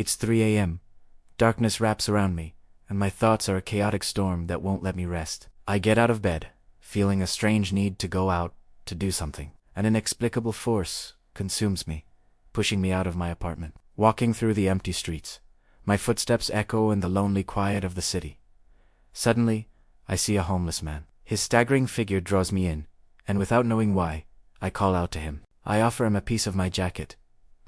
It's 3 a.m. Darkness wraps around me, and my thoughts are a chaotic storm that won't let me rest. I get out of bed, feeling a strange need to go out, to do something. An inexplicable force consumes me, pushing me out of my apartment. Walking through the empty streets, my footsteps echo in the lonely quiet of the city. Suddenly, I see a homeless man. His staggering figure draws me in, and without knowing why, I call out to him. I offer him a piece of my jacket,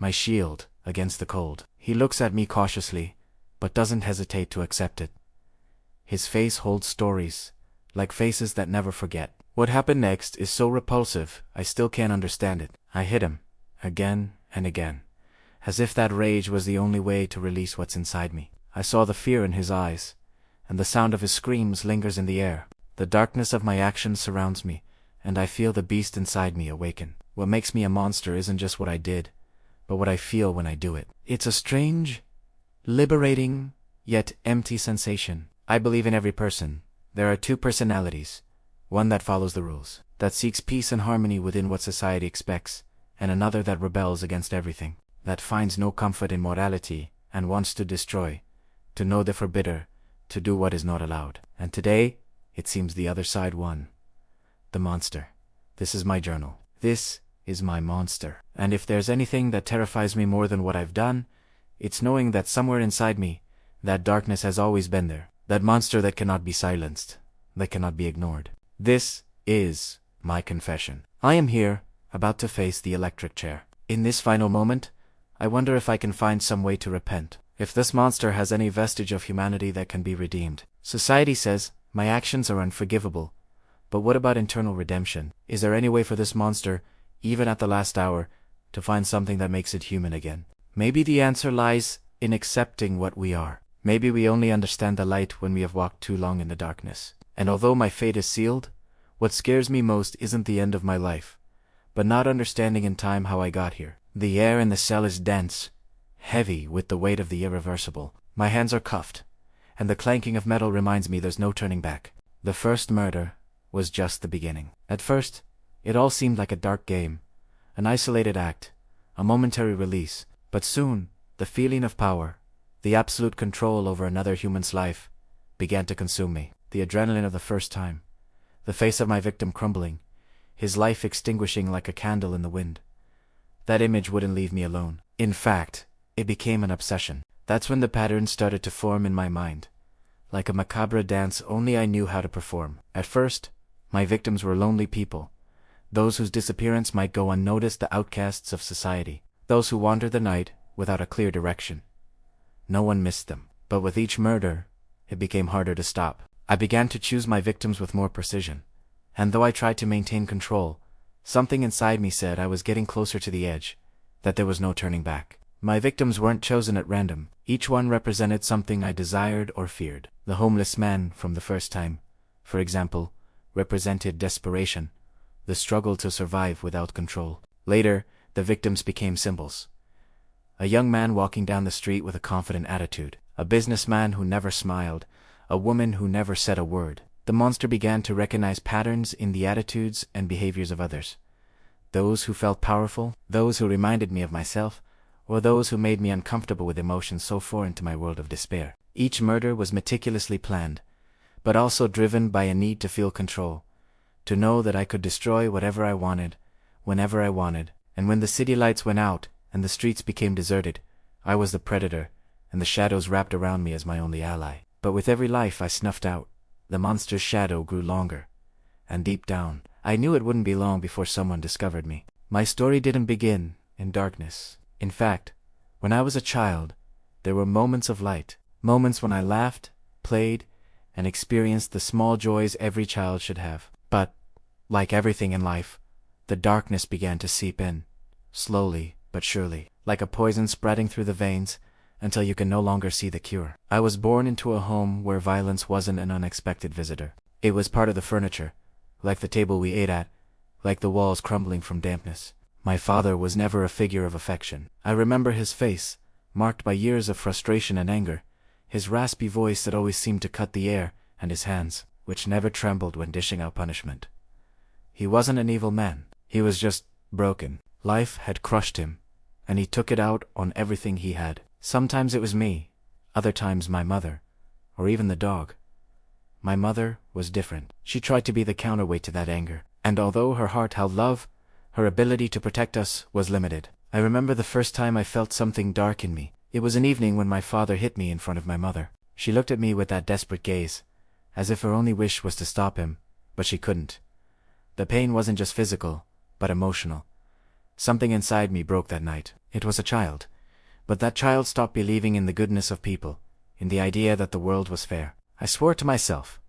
my shield against the cold. He looks at me cautiously, but doesn't hesitate to accept it. His face holds stories, like faces that never forget. What happened next is so repulsive, I still can't understand it. I hit him, again and again, as if that rage was the only way to release what's inside me. I saw the fear in his eyes, and the sound of his screams lingers in the air. The darkness of my actions surrounds me, and I feel the beast inside me awaken. What makes me a monster isn't just what I did, but what I feel when I do it. It's a strange, liberating, yet empty sensation. I believe in every person. There are two personalities, one that follows the rules, that seeks peace and harmony within what society expects, and another that rebels against everything, that finds no comfort in morality and wants to destroy, to know the forbidden, to do what is not allowed. And today, it seems the other side won. The monster. This is my journal. This is my monster. And if there's anything that terrifies me more than what I've done, it's knowing that somewhere inside me, that darkness has always been there. That monster that cannot be silenced, that cannot be ignored. This is my confession. I am here, about to face the electric chair. In this final moment, I wonder if I can find some way to repent. If this monster has any vestige of humanity that can be redeemed. Society says my actions are unforgivable, but what about internal redemption? Is there any way for this monster, even at the last hour, to find something that makes it human again? Maybe the answer lies in accepting what we are. Maybe we only understand the light when we have walked too long in the darkness. And although my fate is sealed, what scares me most isn't the end of my life, but not understanding in time how I got here. The air in the cell is dense, heavy with the weight of the irreversible. My hands are cuffed, and the clanking of metal reminds me there's no turning back. The first murder was just the beginning. At first, it all seemed like a dark game, an isolated act, a momentary release. But soon, the feeling of power, the absolute control over another human's life, began to consume me. The adrenaline of the first time, the face of my victim crumbling, his life extinguishing like a candle in the wind. That image wouldn't leave me alone. In fact, it became an obsession. That's when the patterns started to form in my mind, like a macabre dance only I knew how to perform. At first, my victims were lonely people, those whose disappearance might go unnoticed, the outcasts of society, those who wandered the night without a clear direction. No one missed them. But with each murder, it became harder to stop. I began to choose my victims with more precision, and though I tried to maintain control, something inside me said I was getting closer to the edge, that there was no turning back. My victims weren't chosen at random. Each one represented something I desired or feared. The homeless man from the first time, for example, represented desperation, the struggle to survive without control. Later, the victims became symbols. A young man walking down the street with a confident attitude, a businessman who never smiled, a woman who never said a word. The monster began to recognize patterns in the attitudes and behaviors of others. Those who felt powerful, those who reminded me of myself, or those who made me uncomfortable with emotions so foreign to my world of despair. Each murder was meticulously planned, but also driven by a need to feel control, to know that I could destroy whatever I wanted, whenever I wanted. And when the city lights went out and the streets became deserted, I was the predator, and the shadows wrapped around me as my only ally. But with every life I snuffed out, the monster's shadow grew longer, and deep down, I knew it wouldn't be long before someone discovered me. My story didn't begin in darkness. In fact, when I was a child, there were moments of light, moments when I laughed, played, and experienced the small joys every child should have. But, like everything in life, the darkness began to seep in, slowly but surely, like a poison spreading through the veins, until you can no longer see the cure. I was born into a home where violence wasn't an unexpected visitor. It was part of the furniture, like the table we ate at, like the walls crumbling from dampness. My father was never a figure of affection. I remember his face, marked by years of frustration and anger, his raspy voice that always seemed to cut the air, and his hands, which never trembled when dishing out punishment. He wasn't an evil man. He was just broken. Life had crushed him, and he took it out on everything he had. Sometimes it was me, other times my mother, or even the dog. My mother was different. She tried to be the counterweight to that anger, and although her heart held love, her ability to protect us was limited. I remember the first time I felt something dark in me. It was an evening when my father hit me in front of my mother. She looked at me with that desperate gaze, as if her only wish was to stop him, but she couldn't. The pain wasn't just physical, but emotional. Something inside me broke that night. It was a child, but that child stopped believing in the goodness of people, in the idea that the world was fair. I swore to myself,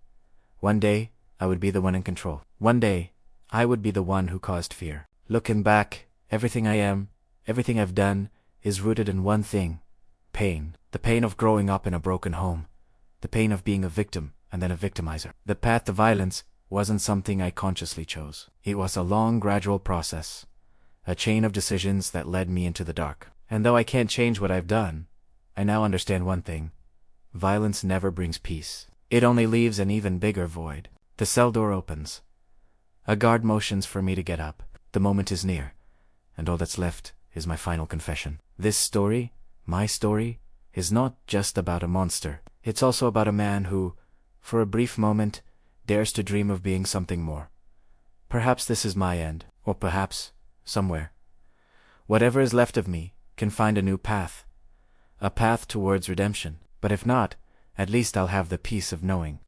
one day I would be the one in control. One day I would be the one who caused fear. Looking back, everything I am, everything I've done, is rooted in one thing: pain. The pain of growing up in a broken home. The pain of being a victim and then a victimizer. The path to violence wasn't something I consciously chose. It was a long, gradual process, a chain of decisions that led me into the dark. And though I can't change what I've done, I now understand one thing: violence never brings peace. It only leaves an even bigger void. The cell door opens. A guard motions for me to get up. The moment is near, and all that's left is my final confession. This story, my story, is not just about a monster. It's also about a man who, for a brief moment, dares to dream of being something more. Perhaps this is my end, or perhaps, somewhere, whatever is left of me can find a new path. A path towards redemption. But if not, at least I'll have the peace of knowing